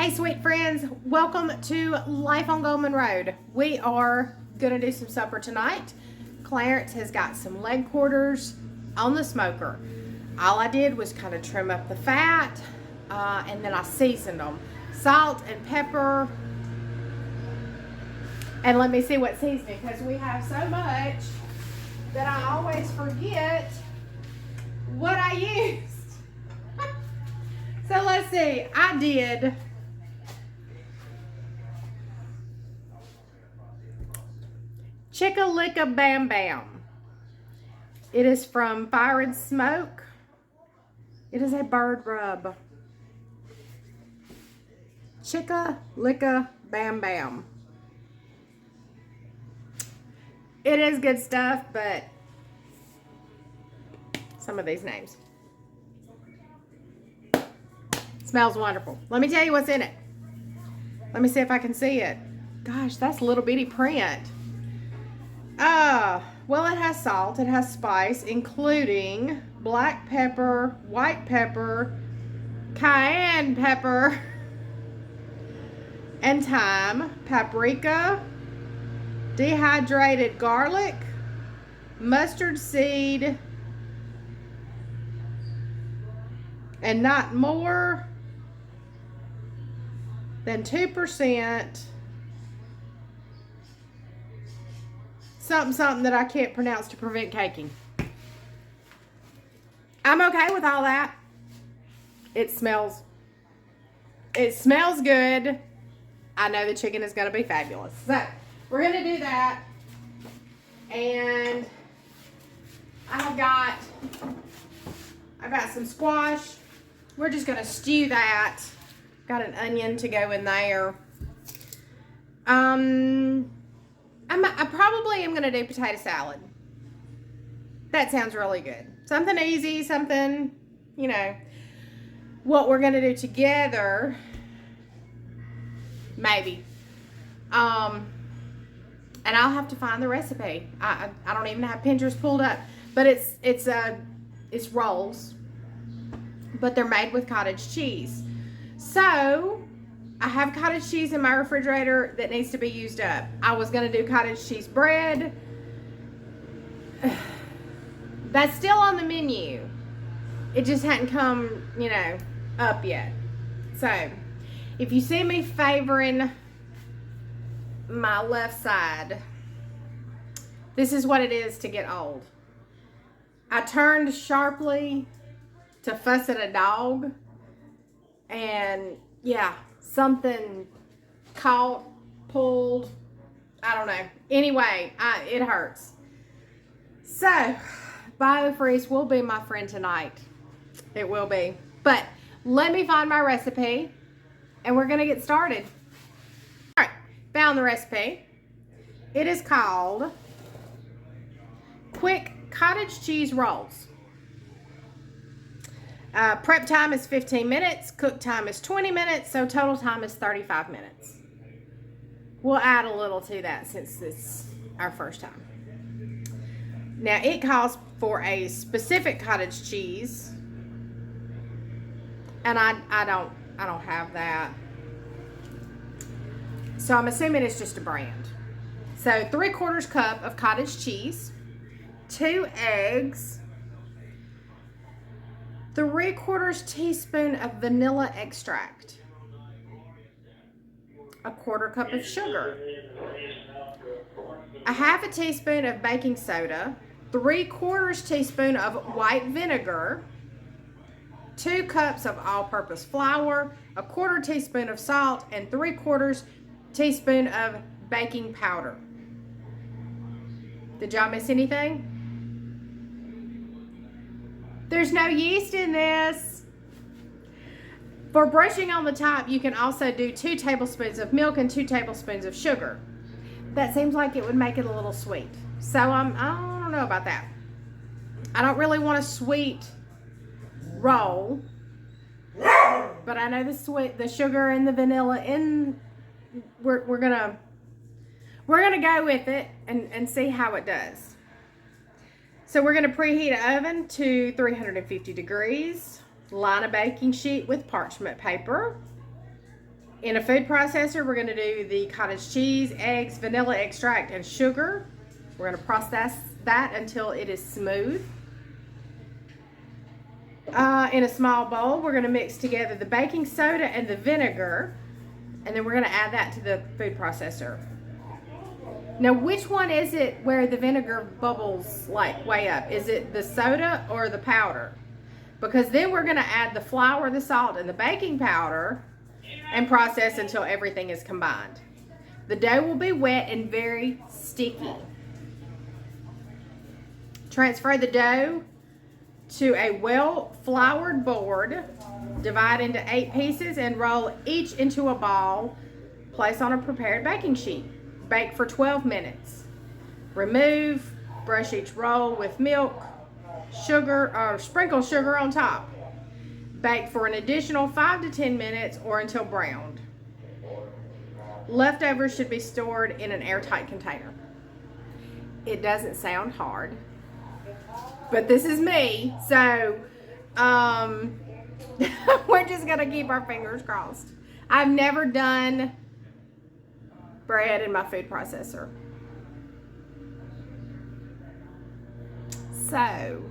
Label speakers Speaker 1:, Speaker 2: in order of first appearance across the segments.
Speaker 1: Hey sweet friends, welcome to Life on Goldman Road. We are gonna do some supper tonight. Clarence has got some leg quarters on the smoker. All I did was kind of trim up the fat and then I seasoned them. Salt and pepper. And let me see what seasoning, because we have so much that I always forget what I used. So let's see, I did Chicka Licka Bam Bam. It is from Fire and Smoke. It is a bird rub. Chicka Licka Bam Bam. It is good stuff, but some of these names. Smells wonderful. Let me tell you what's in it. Let me see if I can see it. Gosh, that's a little bitty print. Well, it has salt, it has spice, including black pepper, white pepper, cayenne pepper, and thyme, paprika, dehydrated garlic, mustard seed, and not more than 2%. Something that I can't pronounce to prevent caking. I'm okay with all that. It smells good. I know the chicken is going to be fabulous. So we're going to do that. And I've got some squash. We're just going to stew that. Got an onion to go in there. I probably am going to do potato salad. That sounds really good. Something easy, something, you know, what we're going to do together. Maybe. And I'll have to find the recipe. I don't even have Pinterest pulled up. But it's rolls. But they're made with cottage cheese. So I have cottage cheese in my refrigerator that needs to be used up. I was going to do cottage cheese bread. That's still on the menu. It just hadn't come, you know, up yet. So, if you see me favoring my left side, this is what it is to get old. I turned sharply to fuss at a dog. And, yeah. Something caught, pulled, I don't know. Anyway, it hurts. So, BioFreeze will be my friend tonight. It will be. But let me find my recipe and we're going to get started. All right, found the recipe. It is called Quick Cottage Cheese Rolls. Prep time is 15 minutes. Cook time is 20 minutes. So total time is 35 minutes. We'll add a little to that since it's our first time. Now it calls for a specific cottage cheese. And I don't have that. So I'm assuming it's just a brand. So 3/4 cup of cottage cheese. 2 eggs. 3/4 teaspoon of vanilla extract, 1/4 cup of sugar, 1/2 teaspoon of baking soda, 3/4 teaspoon of white vinegar, 2 cups of all-purpose flour, 1/4 teaspoon of salt, and 3/4 teaspoon of baking powder. Did y'all miss anything? There's no yeast in this. For brushing on the top, you can also do 2 tablespoons of milk and 2 tablespoons of sugar. That seems like it would make it a little sweet. So I don't know about that. I don't really want a sweet roll, but I know the sugar and the vanilla in. We're gonna go with it and see how it does. So we're going to preheat an oven to 350 degrees. Line a baking sheet with parchment paper. In a food processor, we're going to do the cottage cheese, eggs, vanilla extract, and sugar. We're going to process that until it is smooth. In a small bowl, we're going to mix together the baking soda and the vinegar, and then we're going to add that to the food processor. Now, which one is it where the vinegar bubbles like way up? Is it the soda or the powder? Because then we're going to add the flour, the salt, and the baking powder and process until everything is combined. The dough will be wet and very sticky. Transfer the dough to a well-floured board. Divide into 8 pieces and roll each into a ball. Place on a prepared baking sheet. Bake for 12 minutes. Remove, brush each roll with milk, sugar, or sprinkle sugar on top. Bake for an additional 5 to 10 minutes or until browned. Leftovers should be stored in an airtight container. It doesn't sound hard, but this is me, so we're just gonna keep our fingers crossed. I've never done bread in my food processor. So,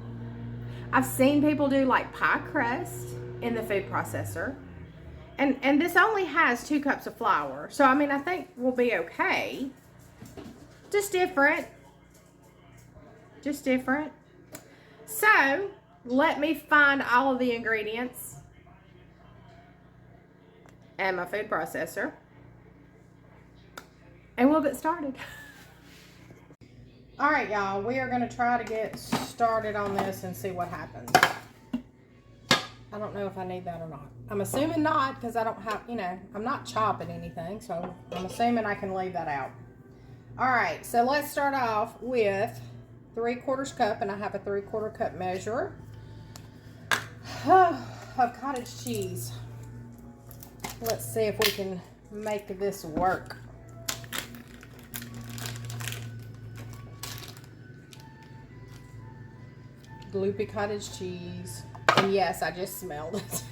Speaker 1: I've seen people do like pie crust in the food processor. And this only has 2 cups of flour. So, I mean, I think we'll be okay. Just different. Just different. So, let me find all of the ingredients and my food processor. And we'll get started. All right, y'all. We are going to try to get started on this and see what happens. I don't know if I need that or not. I'm assuming not because I don't have, I'm not chopping anything. So I'm assuming I can leave that out. All right, so let's start off with 3/4 cup, and I have a 3/4 cup measure of cottage cheese. Let's see if we can make this work. Gloopy cottage cheese. And yes, I just smelled it.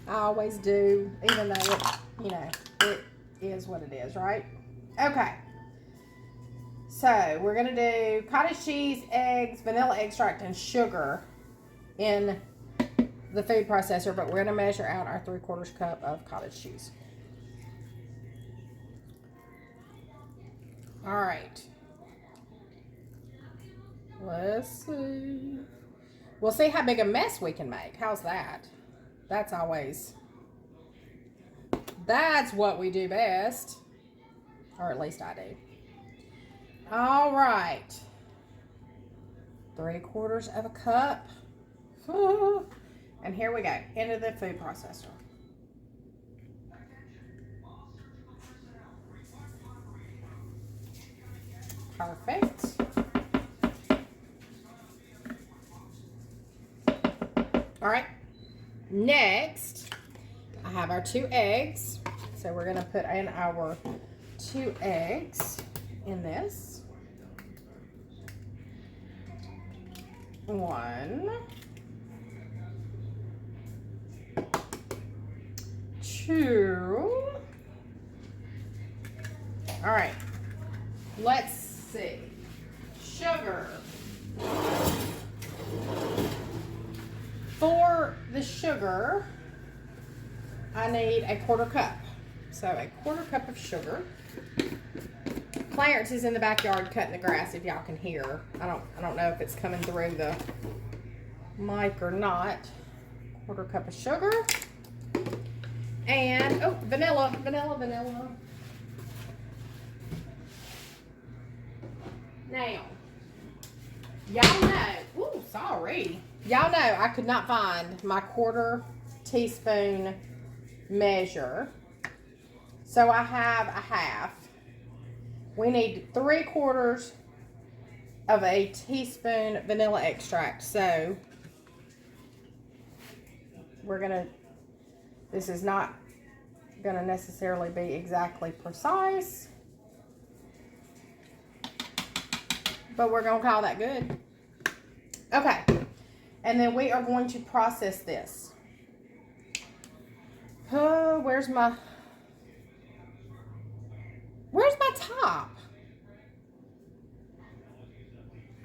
Speaker 1: I always do, even though it is what it is, right? Okay. So, we're going to do cottage cheese, eggs, vanilla extract, and sugar in the food processor, but we're going to measure out our 3/4 cup of cottage cheese. All right. Let's see. We'll see how big a mess we can make. How's that? That's what we do best. Or at least I do. All right. 3/4 of a cup. And here we go. Into the food processor. Perfect. All right, next, I have our 2 eggs. So we're gonna put in our 2 eggs in this. 1, 2. All right, let's see. Sugar. For the sugar, I need a 1/4 cup. So a 1/4 cup of sugar. Clarence is in the backyard cutting the grass, if y'all can hear. I don't know if it's coming through the mic or not. 1/4 cup of sugar. And, oh, vanilla. Now, y'all know, ooh, sorry. Y'all know I could not find my 1/4 teaspoon measure. So I have a half. We need 3/4 of a teaspoon vanilla extract. So this is not gonna necessarily be exactly precise, but we're gonna call that good. Okay. And then we are going to process this. Oh, where Where's my top?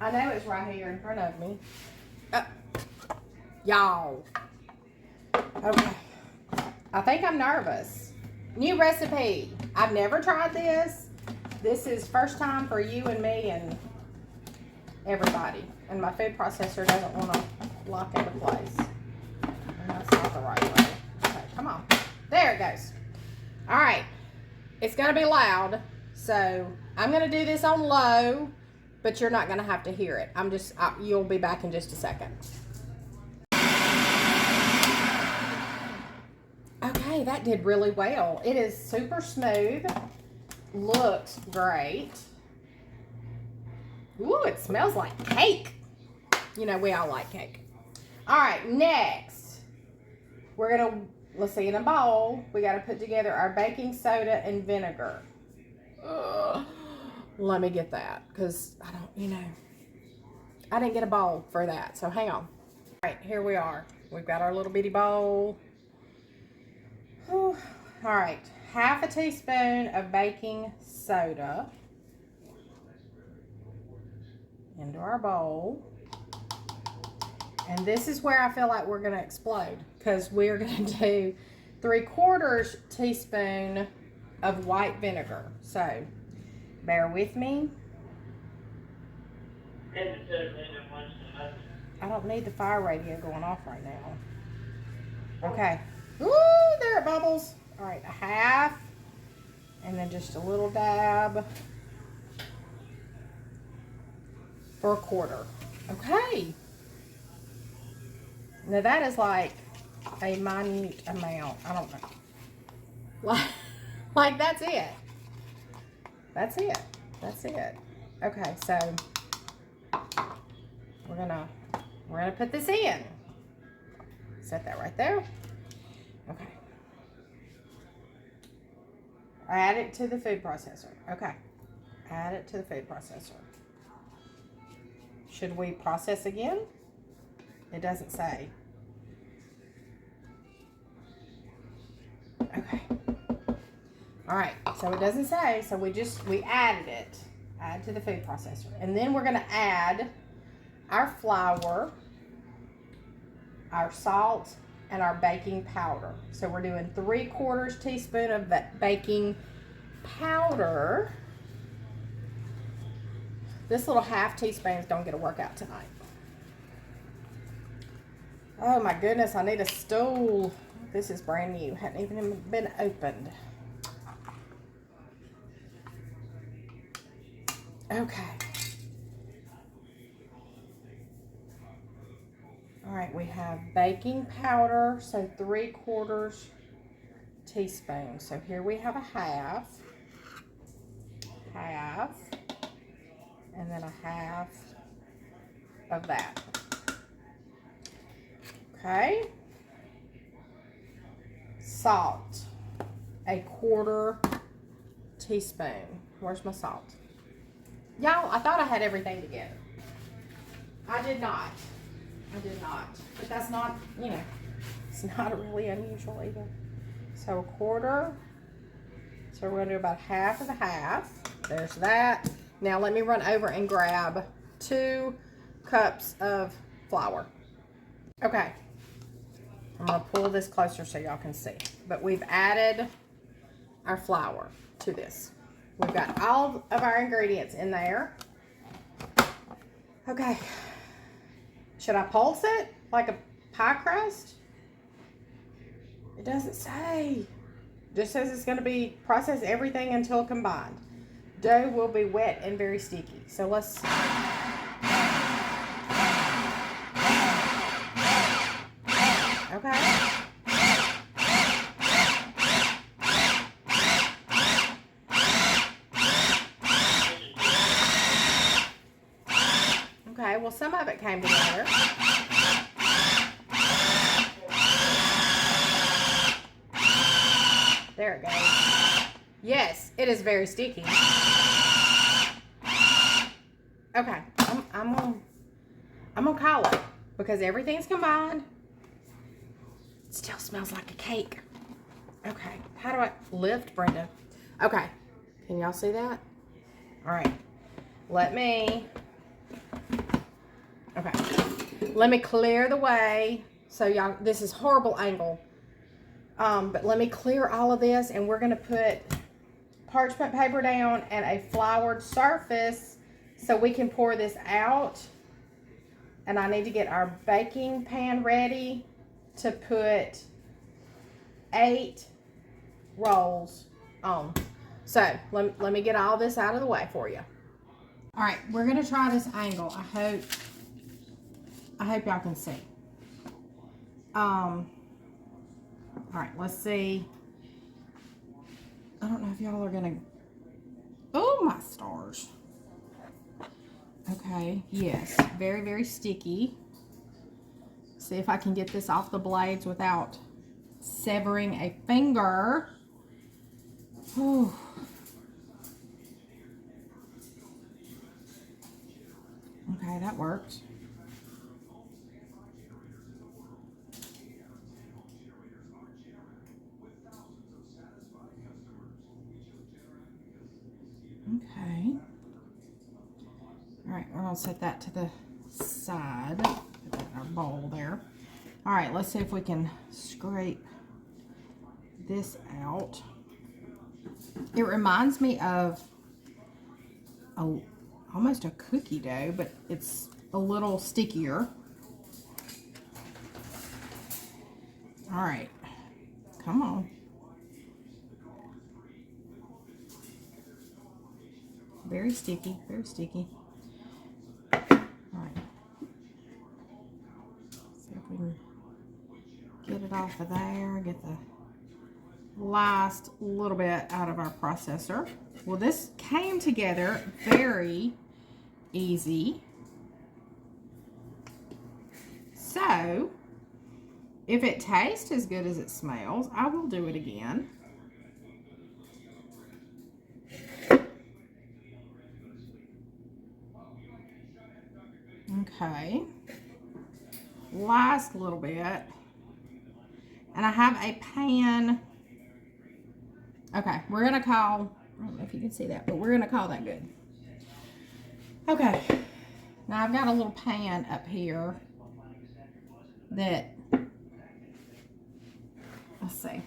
Speaker 1: I know it's right here in front of me. Y'all. Okay. I think I'm nervous. New recipe. I've never tried this. This is first time for you and me and everybody. And my food processor doesn't want to lock into place. And that's not the right way. Okay, come on. There it goes. All right. It's going to be loud. So I'm going to do this on low, but you're not going to have to hear it. You'll be back in just a second. Okay, that did really well. It is super smooth. Looks great. Ooh, it smells like cake. You know, we all like cake. All right, next, we're going to, let's see, in a bowl, we got to put together our baking soda and vinegar. Let me get that, because I didn't get a bowl for that, so hang on. All right, here we are. We've got our little bitty bowl. Whew. All right, half a teaspoon of baking soda into our bowl. And this is where I feel like we're going to explode, because we're going to do 3/4 teaspoon of white vinegar. So bear with me. I don't need the fire radio going off right now. Okay. Ooh, there it bubbles. All right, a half, and then just a little dab for 1/4. Okay. Now that is like a minute amount. I don't know. Like that's it. That's it. That's it. Okay, so we're gonna put this in. Set that right there. Okay. Add it to the food processor. Okay. Add it to the food processor. Should we process again? It doesn't say. Okay. All right. So it doesn't say. So we added it. Add to the food processor. And then we're going to add our flour, our salt, and our baking powder. So we're doing 3/4 teaspoon of that baking powder. This little half teaspoons don't get a workout tonight. Oh my goodness, I need a stool. This is brand new, hadn't even been opened. Okay. All right, we have baking powder, so 3/4 teaspoon. So here we have a half, and then a half of that. Okay. Salt, a 1/4 teaspoon. Where's my salt? Y'all, I thought I had everything together. I did not. But that's not, it's not really unusual either. So 1/4. So we're going to do about half of the half. There's that. Now let me run over and grab 2 cups of flour. Okay. I'm going to pull this closer so y'all can see. But we've added our flour to this. We've got all of our ingredients in there. Okay. Should I pulse it like a pie crust? It doesn't say. It just says it's going to be process everything until combined. Dough will be wet and very sticky. So let's... Okay. Okay, well, some of it came together. There it goes. Yes, it is very sticky. Okay, I'm gonna call it because everything's combined. It still smells like a cake. Okay. how do I lift, Brenda? Okay. Can y'all see that? All right. Let me clear the way. So y'all, this is horrible angle. But let me clear all of this, and we're gonna put parchment paper down and a floured surface so we can pour this out. And I need to get our baking pan ready to put 8 rolls on. So let me get all this out of the way for you. All right, we're gonna try this angle. I hope y'all can see. All right, let's see. I don't know if y'all are gonna, oh my stars. Okay, yes, very, very sticky. See if I can get this off the blades without severing a finger. Whew. Okay, that worked. Okay. All right, we're gonna set that to the side. Put that in our bowl there. All right, let's see if we can scrape this out. It reminds me of almost a cookie dough, but it's a little stickier. All right, come on. Very sticky, very sticky. All right. See if we can get it off of there, get the last little bit out of our processor. Well, this came together very easy. So, if it tastes as good as it smells, I will do it again. Okay. Last little bit. And I have a pan. Okay, we're going to call, I don't know if you can see that, but we're going to call that good. Okay. Now I've got a little pan up here that, let's see.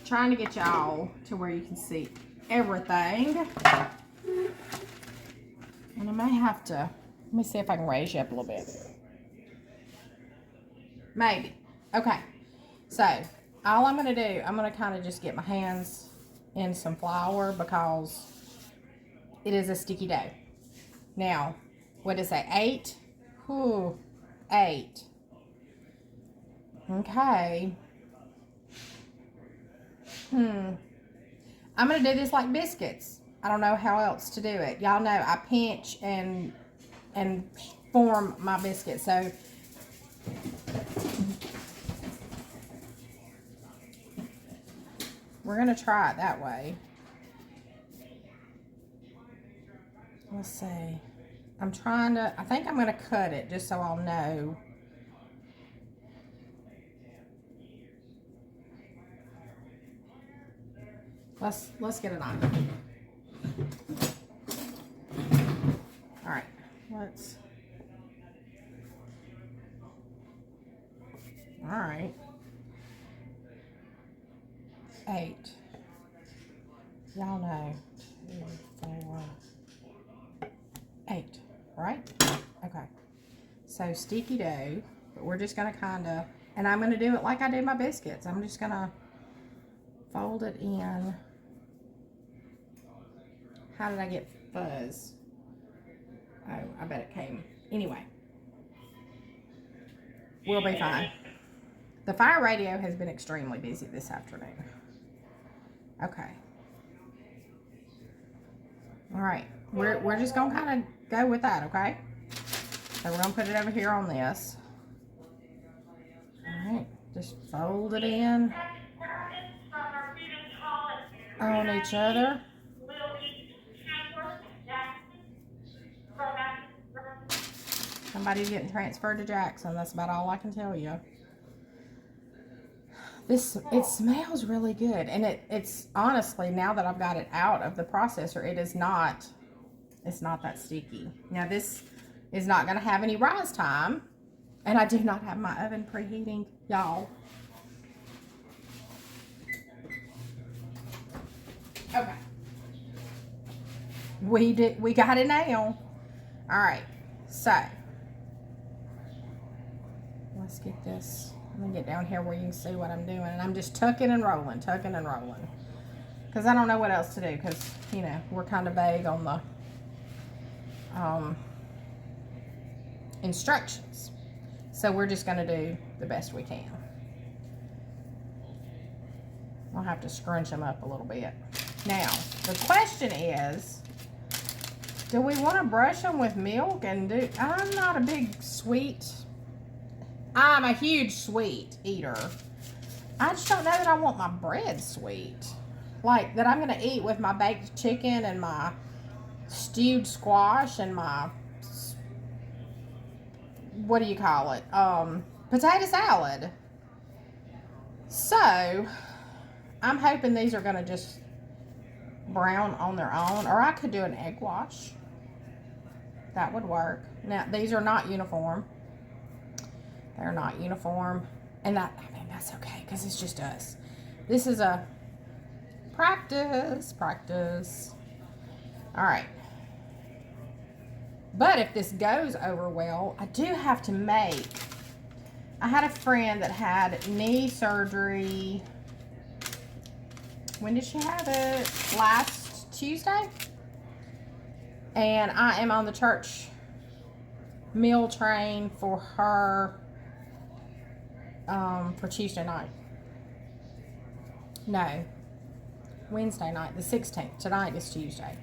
Speaker 1: Trying to get y'all to where you can see everything. And I may have to, let me see if I can raise you up a little bit. Maybe. Okay. So, all I'm going to do, I'm going to kind of just get my hands in some flour because it is a sticky dough. Now, what did it say? 8? Ooh, 8. Okay. I'm going to do this like biscuits. I don't know how else to do it. Y'all know I pinch and form my biscuits. So, we're going to try it that way. Let's see. I'm trying to, I think I'm going to cut it just so I'll know. Let's get it on. All right, all right. 8. Y'all know. 2, 4, 8, right? Okay. So sticky dough, but we're just gonna kinda, and I'm gonna do it like I do my biscuits. I'm just gonna fold it in. How did I get fuzz? Oh, I bet it came. Anyway, we'll be fine. The fire radio has been extremely busy this afternoon. Okay. All right. We're just gonna kind of go with that, okay? So we're gonna put it over here on this. All right. Just fold it in on each other. Somebody's getting transferred to Jackson. That's about all I can tell you. it smells really good. And it's honestly, now that I've got it out of the processor, it's not that sticky. Now this is not going to have any rise time. And I do not have my oven preheating, y'all. Okay. We got it now. All right. So let's get this. Let me get down here where you can see what I'm doing. And I'm just tucking and rolling. Because I don't know what else to do. Because, you know, we're kind of vague on the instructions. So we're just going to do the best we can. I'll have to scrunch them up a little bit. Now, the question is, do we want to brush them with milk and do... I'm not a big sweet... I'm a huge sweet eater. I just don't know that I want my bread sweet. Like, that I'm going to eat with my baked chicken and my stewed squash and my... what do you call it? Potato salad. So, I'm hoping these are going to just brown on their own. Or I could do an egg wash. That would work. Now, these are not uniform. They're not uniform. And I mean, that's okay, because it's just us. This is a practice. All right. But if this goes over well, I do have to make... I had a friend that had knee surgery. When did she have it? Last Tuesday? And I am on the church meal train for her for Tuesday night. No. Wednesday night, the 16th. Tonight is Tuesday.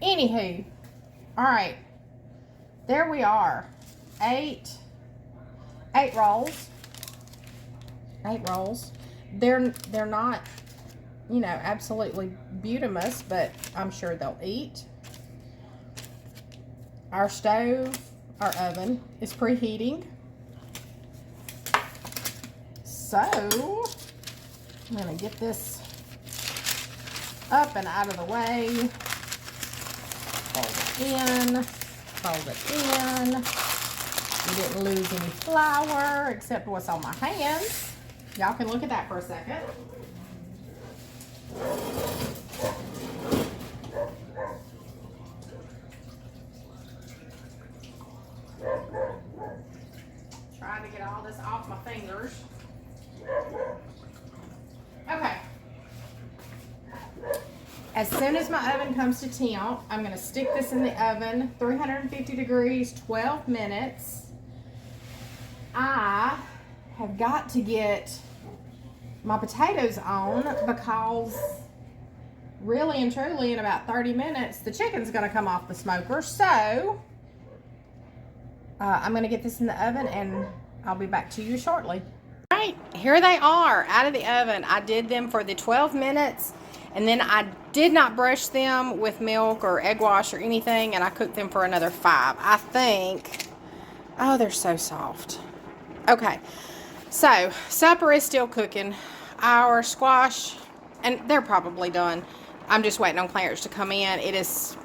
Speaker 1: Anywho, all right. There we are. 8 rolls. 8 rolls. They're not, you know, absolutely beautimous, but I'm sure they'll eat. Our stove, our oven is preheating. So, I'm going to get this up and out of the way. Fold it in. We didn't lose any flour except what's on my hands. Y'all can look at that for a second. Trying to get all this off my fingers. Okay. As soon as my oven comes to temp, I'm going to stick this in the oven, 350 degrees, 12 minutes. I have got to get my potatoes on because really and truly in about 30 minutes, the chicken's going to come off the smoker. So I'm going to get this in the oven and I'll be back to you shortly. All right, here they are out of the oven. I did them for the 12 minutes and then I did not brush them with milk or egg wash or anything, and I cooked them for another 5. I think, oh, they're so soft. Okay, so supper is still cooking. Our squash, and they're probably done. I'm just waiting on Clarence to come in. It is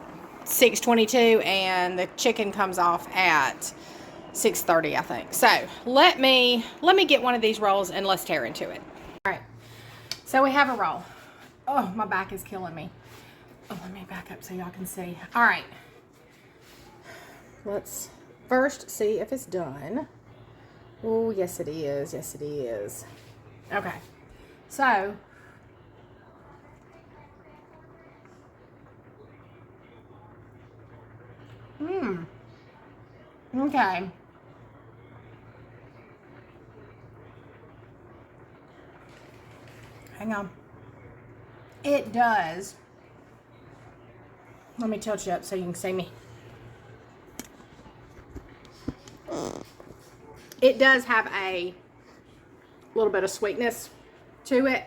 Speaker 1: 6:22 and the chicken comes off at 6:30, I think. So let me get one of these rolls and let's tear into it. All right, so we have a roll. Oh, my back is killing me. Oh, let me back up so y'all can see. All right, let's first see if it's done. Oh, yes it is. Yes it is. Okay, so okay. Hang on. It does. Let me tilt you up so you can see me. It does have a little bit of sweetness to it,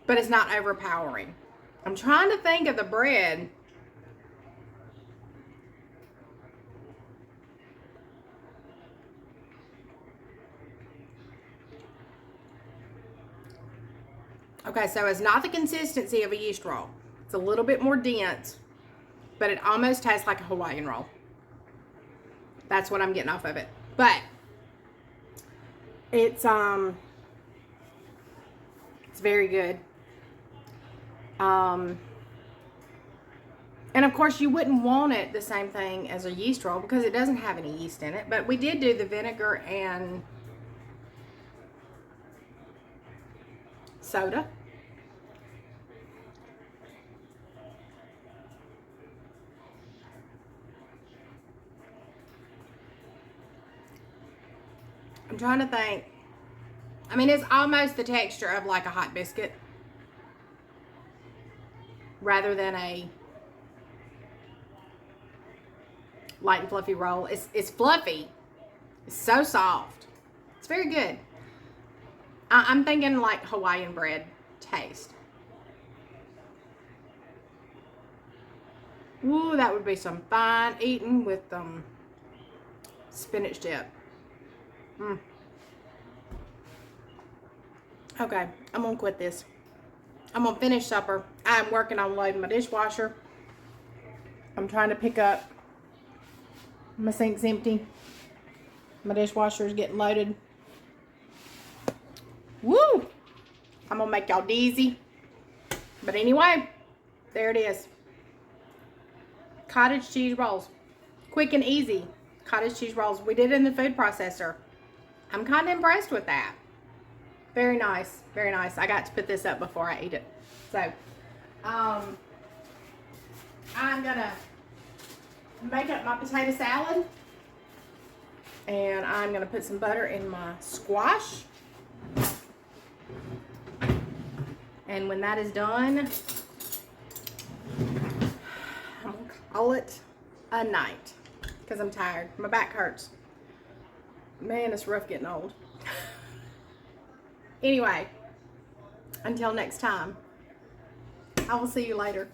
Speaker 1: but it's not overpowering. I'm trying to think of the bread. Okay, so it's not the consistency of a yeast roll. It's a little bit more dense, but it almost tastes like a Hawaiian roll. That's what I'm getting off of it. But it's very good. And of course you wouldn't want it the same thing as a yeast roll because it doesn't have any yeast in it. But we did do the vinegar and soda. I'm trying to think. I mean, it's almost the texture of like a hot biscuit rather than a light and fluffy roll. It's fluffy. It's so soft. It's very good. I'm thinking like Hawaiian bread taste. Ooh, that would be some fine eating with spinach dip. Okay, I'm gonna quit this. I'm gonna finish supper. I'm working on loading my dishwasher. I'm trying to pick up. My sink's empty. My dishwasher is getting loaded. Woo! I'm gonna make y'all dizzy. But anyway, there it is. Cottage cheese rolls. Quick and easy cottage cheese rolls. We did it in the food processor. I'm kind of impressed with that. Very nice. Very nice. I got to put this up before I ate it. So, I'm gonna make up my potato salad. And I'm gonna put some butter in my squash. And when that is done, I'm gonna call it a night because I'm tired. My back hurts. Man, it's rough getting old. Anyway, until next time, I will see you later.